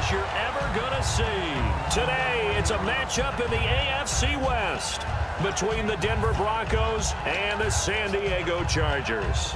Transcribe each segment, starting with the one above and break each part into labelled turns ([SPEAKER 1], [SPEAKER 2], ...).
[SPEAKER 1] as you're ever going to see. Today, it's a matchup in the AFC West between the Denver Broncos and the San Diego Chargers.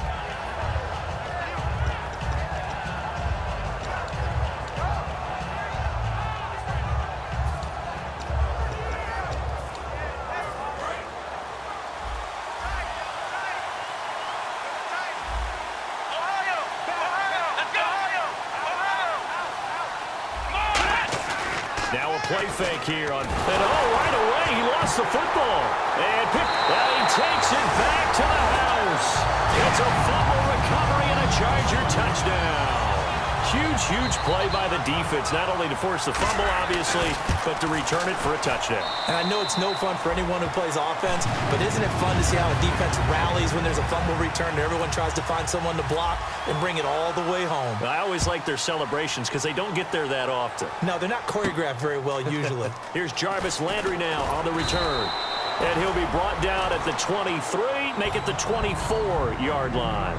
[SPEAKER 2] Now a play fake here on, and right away he lost the football. And he takes it back to the house. It's a fumble recovery and a Charger touchdown. Huge play by the defense, not only to force the fumble, obviously, but to return it for a touchdown.
[SPEAKER 3] And I know it's no fun for anyone who plays offense, but isn't it fun to see how a defense rallies when there's a fumble return and everyone tries to find someone to block and bring it all the way home?
[SPEAKER 2] I always like their celebrations because they don't get there that often.
[SPEAKER 3] No, they're not choreographed very well usually.
[SPEAKER 2] Here's Jarvis Landry now on the return. And he'll be brought down at the 23, make it the 24-yard line.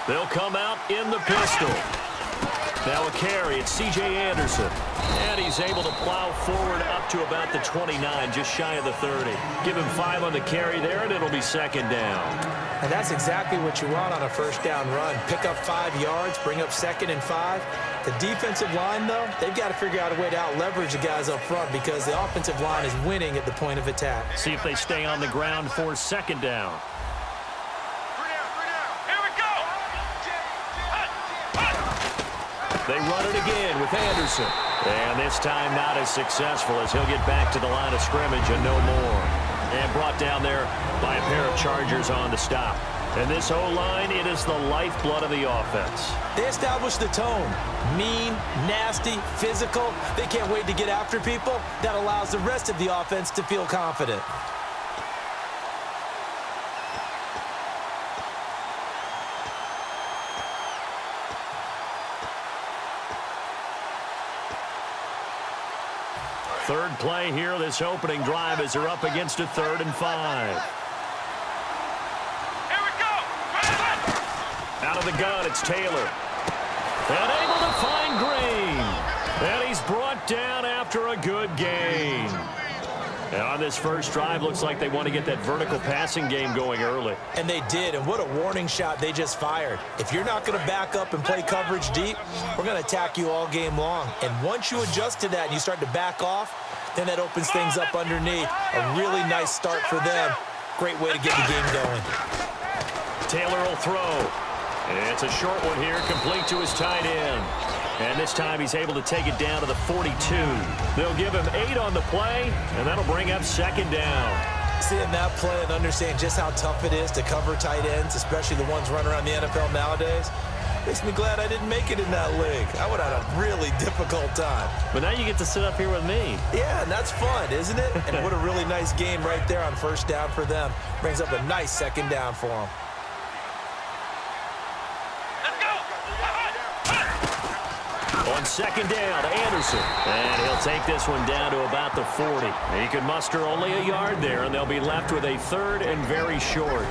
[SPEAKER 2] They'll come out in the pistol. Now a carry, it's C.J. Anderson. And he's able to plow forward up to about the 29, just shy of the 30. Give him 5 on the carry there, and it'll be second down.
[SPEAKER 3] And that's exactly what you want on a first down run. Pick up 5 yards, bring up 2nd and 5. The defensive line, though, they've got to figure out a way to out-leverage the guys up front because the offensive line is winning at the point of attack.
[SPEAKER 2] See if they stay on the ground for second down. They run it again with Anderson. And this time not as successful as he'll get back to the line of scrimmage and no more. And brought down there by a pair of Chargers on the stop. And this O-line, it is the lifeblood of the offense.
[SPEAKER 3] They establish the tone. Mean, nasty, physical. They can't wait to get after people. That allows the rest of the offense to feel confident.
[SPEAKER 2] Third play here, this opening drive as they're up against a 3rd and 5.
[SPEAKER 4] Here we go!
[SPEAKER 2] Out of the gun, it's Taylor. And able to find Green. And he's brought down after a good gain. And on this first drive, looks like they want to get that vertical passing game going early.
[SPEAKER 3] And they did, and what a warning shot they just fired. If you're not going to back up and play coverage deep, we're going to attack you all game long. And once you adjust to that and you start to back off, then that opens things up underneath. A really nice start for them. Great way to get the game going.
[SPEAKER 2] Taylor will throw. And it's a short one here, complete to his tight end. And this time he's able to take it down to the 42. They'll give him 8 on the play, and that'll bring up second down.
[SPEAKER 3] Seeing that play and understanding just how tough it is to cover tight ends, especially the ones running around the NFL nowadays, makes me glad I didn't make it in that league. I would have had a really difficult time.
[SPEAKER 2] But now you get to sit up here with me.
[SPEAKER 3] Yeah, and that's fun, isn't it? And what a really nice game right there on first down for them. Brings up a nice second down for them.
[SPEAKER 2] On second down, Anderson. And he'll take this one down to about the 40. He can muster only a yard there, and they'll be left with a 3rd and very short.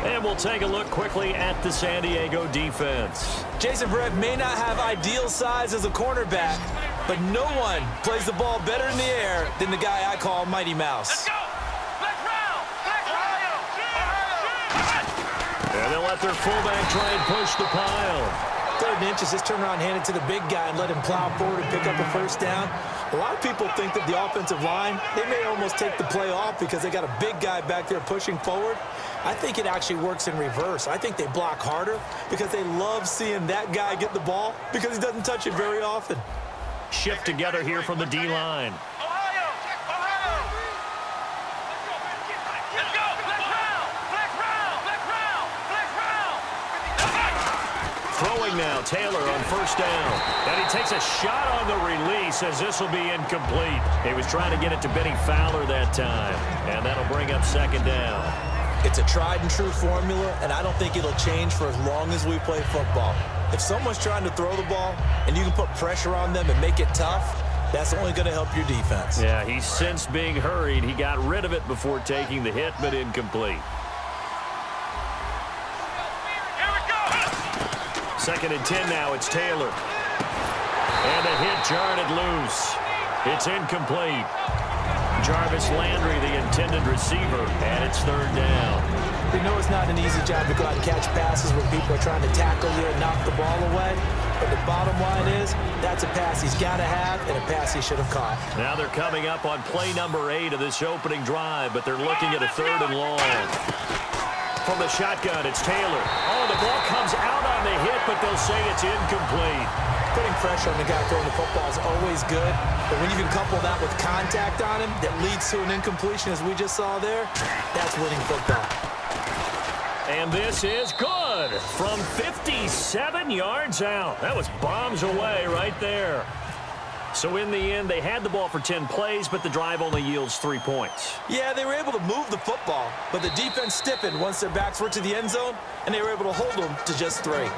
[SPEAKER 2] And we'll take a look quickly at the San Diego defense.
[SPEAKER 3] Jason Verrett may not have ideal size as a cornerback, but no one plays the ball better in the air than the guy I call Mighty Mouse.
[SPEAKER 2] And they'll let their fullback try and push the pile.
[SPEAKER 3] 3rd and inches, just turn around, hand it to the big guy, and let him plow forward and pick up a first down. A lot of people think that the offensive line, they may almost take the play off because they got a big guy back there pushing forward. I think it actually works in reverse. I think they block harder because they love seeing that guy get the ball because he doesn't touch it very often.
[SPEAKER 2] Shift together here from the D-line. Throwing now, Taylor on first down. And he takes a shot on the release as this will be incomplete. He was trying to get it to Benny Fowler that time. And that'll bring up second down.
[SPEAKER 3] It's a tried and true formula, and I don't think it'll change for as long as we play football. If someone's trying to throw the ball and you can put pressure on them and make it tough, That's only going to help your defense.
[SPEAKER 2] Yeah, he sensed being hurried. He got rid of it before taking the hit, but incomplete. Second and 10 now. It's Taylor. And a hit jarred it loose. It's incomplete. Jarvis Landry, the intended receiver, and it's third down.
[SPEAKER 3] We know it's not an easy job to go out and catch passes when people are trying to tackle you and knock the ball away. But the bottom line is, that's a pass he's got to have and a pass he should have caught.
[SPEAKER 2] Now they're coming up on play number 8 of this opening drive, but they're looking at a third and long. From the shotgun, it's Taylor. Oh, the ball comes out on the hit, but they'll say it's incomplete.
[SPEAKER 3] Putting pressure on the guy throwing the football is always good, but when you can couple that with contact on him that leads to an incompletion, as we just saw there, that's winning football.
[SPEAKER 2] And this is good from 57 yards out. That was bombs away right there. So in the end, they had the ball for 10 plays, but the drive only yields 3 points.
[SPEAKER 3] Yeah, they were able to move the football, but the defense stiffened once their backs were to the end zone, and they were able to hold them to just 3.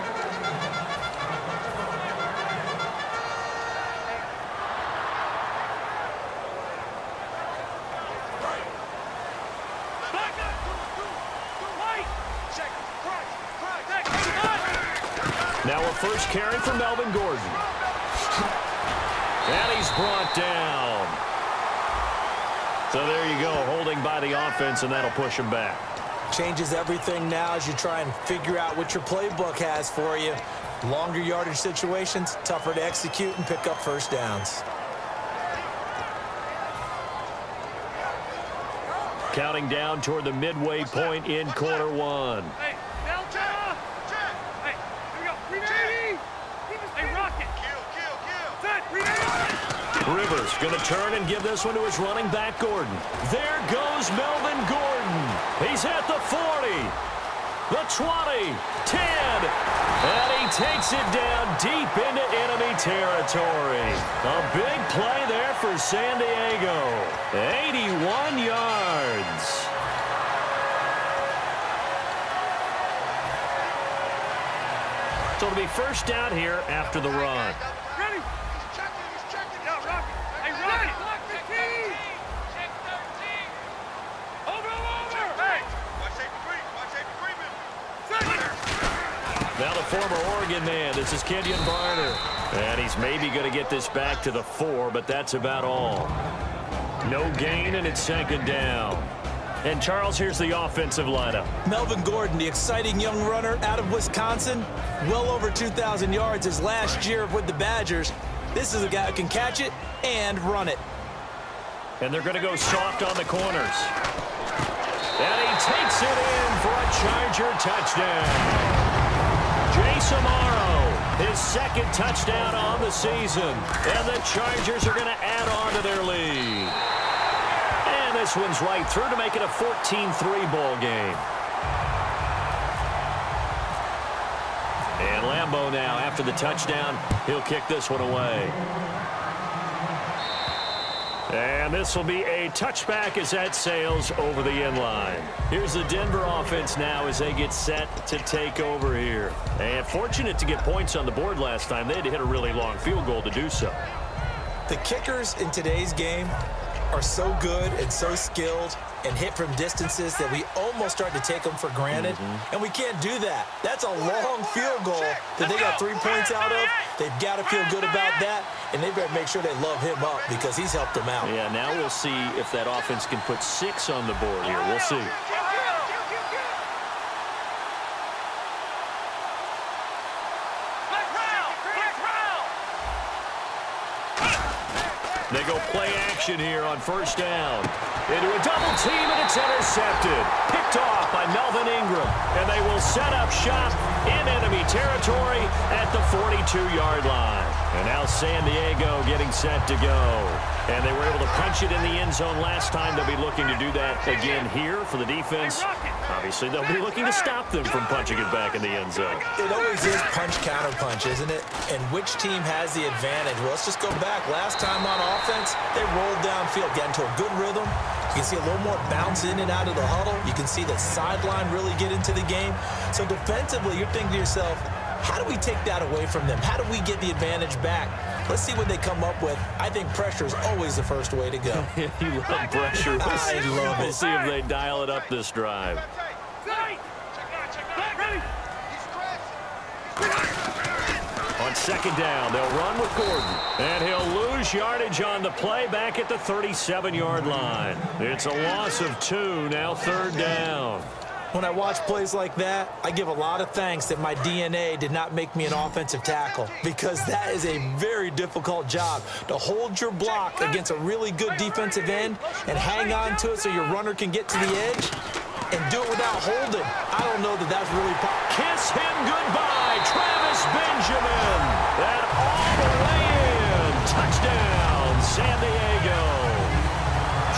[SPEAKER 2] Now a first carry for Melvin Gordon. And he's brought down. So there you go, holding by the offense, and that'll push him back.
[SPEAKER 3] Changes everything now as you try and figure out what your playbook has for you. Longer yardage situations, tougher to execute and pick up first downs.
[SPEAKER 2] Counting down toward the midway point in quarter 1. Rivers going to turn and give this one to his running back, Gordon. There goes Melvin Gordon. He's at the 40, the 20, 10, and he takes it down deep into enemy territory. A big play there for San Diego. 81 yards. So it'll be first down here after the run. Now the former Oregon man, this is Kenyon Barner. And he's maybe going to get this back to the 4, but that's about all. No gain, and it's second down. And, Charles, here's the offensive lineup.
[SPEAKER 3] Melvin Gordon, the exciting young runner out of Wisconsin. Well over 2,000 yards his last year with the Badgers. This is a guy who can catch it and run it.
[SPEAKER 2] And they're going to go soft on the corners. And he takes it in for a Charger touchdown. Jay Samaro, his second touchdown on the season. And the Chargers are going to add on to their lead. And this one's right through to make it a 14-3 ball game. And Lambeau now, after the touchdown, he'll kick this one away. And this will be a touchback as that sails over the end line. Here's the Denver offense now as they get set to take over here. And fortunate to get points on the board last time. They had to hit a really long field goal to do so.
[SPEAKER 3] The kickers in today's game are so good and so skilled and hit from distances that we almost start to take them for granted. And we can't do that. That's a long field goal that they got 3 points out of. They've got to feel good about that, and they better make sure they love him up because he's helped them out.
[SPEAKER 2] Yeah, now we'll see if that offense can put 6 on the board here. We'll see. They go play action here on first down. Into a double team, and it's intercepted. Picked off by Melvin Ingram. And they will set up shop in enemy territory at the 42-yard line. And now San Diego getting set to go. And they were able to punch it in the end zone last time. They'll be looking to do that again here for the defense. Obviously, they'll be looking to stop them from punching it back in the end zone.
[SPEAKER 3] It always is punch-counter-punch, isn't it? And which team has the advantage? Well, let's just go back. Last time on offense, they rolled downfield, got into a good rhythm. You can see a little more bounce in and out of the huddle. You can see the sideline really get into the game. So defensively, you're thinking to yourself, How do we take that away from them? How do we get the advantage back? Let's see what they come up with. I think pressure is always the first way to go.
[SPEAKER 2] You love pressure.
[SPEAKER 3] I love it.
[SPEAKER 2] We'll see if they dial it up this drive. On second down, they'll run with Gordon. And he'll lose yardage on the play back at the 37-yard line. It's a loss of 2, now third down.
[SPEAKER 3] When I watch plays like that, I give a lot of thanks that my DNA did not make me an offensive tackle, because that is a very difficult job to hold your block against a really good defensive end and hang on to it so your runner can get to the edge and do it without holding. I don't know that that's really possible.
[SPEAKER 1] Kiss him goodbye, Travis Benjamin. And all the way in. Touchdown, San Diego.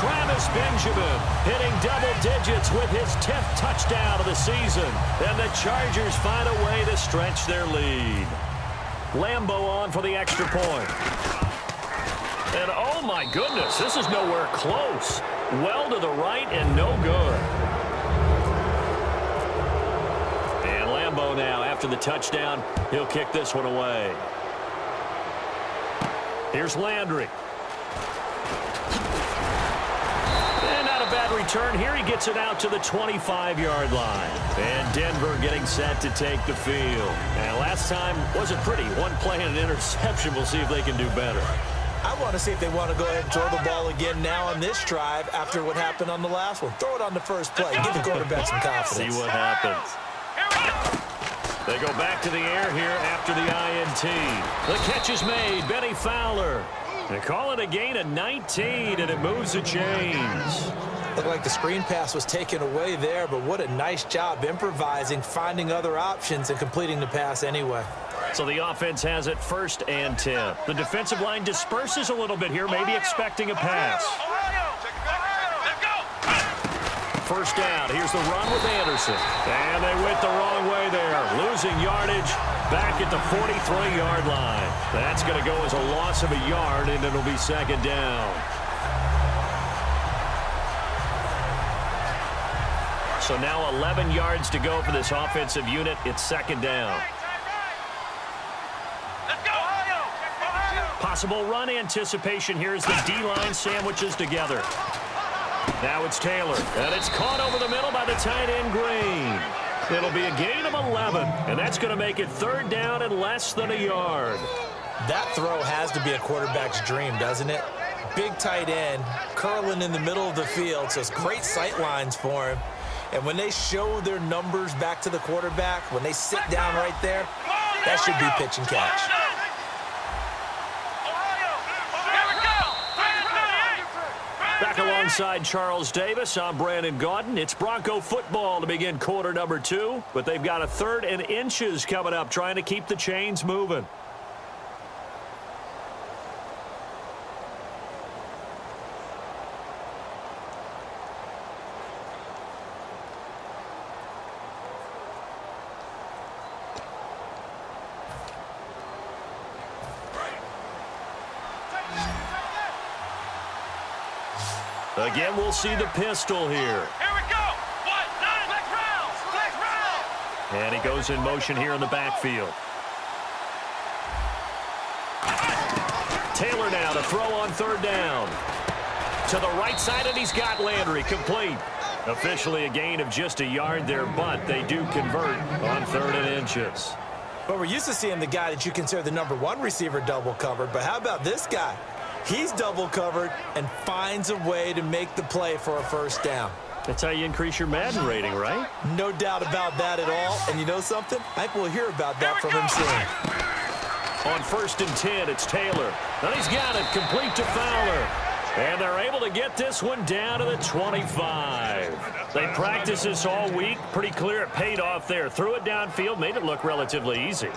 [SPEAKER 1] Travis Benjamin hitting double digits with his 10th touchdown of the season. And the Chargers find a way to stretch their lead. Lambeau on for the extra point. And oh my goodness, this is nowhere close. Well to the right and no good. And Lambeau now, after the touchdown, he'll kick this one away. Here's Landry. Bad return here. He gets it out to the 25-yard line. And Denver getting set to take the field. And last time wasn't pretty. One play and an interception. We'll see if they can do better.
[SPEAKER 3] I want to see if they want to go ahead and throw the ball again now on this drive after what happened on the last one. Throw it on the first play. Give the quarterback some confidence.
[SPEAKER 2] See what happens. They go back to the air here after the INT. The catch is made. Benny Fowler. They call it a gain of 19, and it moves the chains.
[SPEAKER 3] Looked like the screen pass was taken away there, but what a nice job improvising, finding other options, and completing the pass anyway.
[SPEAKER 2] So the offense has it 1st and 10. The defensive line disperses a little bit here, maybe expecting a pass. First down. Here's the run with Anderson. And they went the wrong way there. Losing yardage back at the 43-yard line. That's going to go as a loss of a yard, and it'll be second down. So now 11 yards to go for this offensive unit. It's second down. Possible run anticipation here as the D-line sandwiches together. Now it's Taylor, and it's caught over the middle by the tight end Green. It'll be a gain of 11, and that's going to make it third down and less than a yard.
[SPEAKER 3] That throw has to be a quarterback's dream, doesn't it? Big tight end, curling in the middle of the field, so it's great sight lines for him. And when they show their numbers back to the quarterback, when they sit down right there, that should be pitch and catch.
[SPEAKER 1] Back alongside Charles Davis, I'm Brandon Gaudin. It's Bronco football to begin quarter number 2, but they've got a 3rd and inches coming up, trying to keep the chains moving. Again, we'll see the pistol here.
[SPEAKER 4] Here we go. Black rounds.
[SPEAKER 1] And he goes in motion here in the backfield. Taylor now to throw on third down. To the right side, and he's got Landry complete. Officially a gain of just a yard there, but they do convert on 3rd and inches.
[SPEAKER 3] But we're used to seeing the guy that you consider the number 1 receiver double covered, but how about this guy? He's double covered and finds a way to make the play for a first down.
[SPEAKER 1] That's how you increase your Madden rating, right?
[SPEAKER 3] No doubt about that at all. And you know something? I think we'll hear about that from him soon.
[SPEAKER 1] On 1st and 10, it's Taylor. And he's got it complete to Fowler. And they're able to get this one down to the 25. They practiced this all week. Pretty clear it paid off there. Threw it downfield, made it look relatively easy.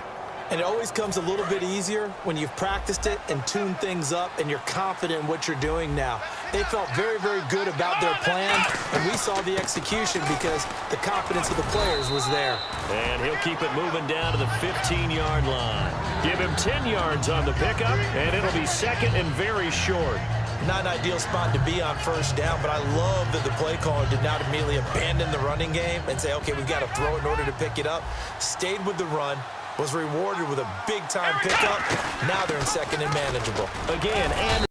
[SPEAKER 3] And it always comes a little bit easier when you've practiced it and tuned things up and you're confident in what you're doing now. They felt very, very good about their plan, and we saw the execution because the confidence of the players was there.
[SPEAKER 1] And he'll keep it moving down to the 15-yard line. Give him 10 yards on the pickup, and it'll be second and very short.
[SPEAKER 3] Not an ideal spot to be on first down, but I love that the play caller did not immediately abandon the running game and say, okay, we've got to throw it in order to pick it up. Stayed with the run, was rewarded with a big-time pickup. Now they're in second and manageable.
[SPEAKER 2] Again, and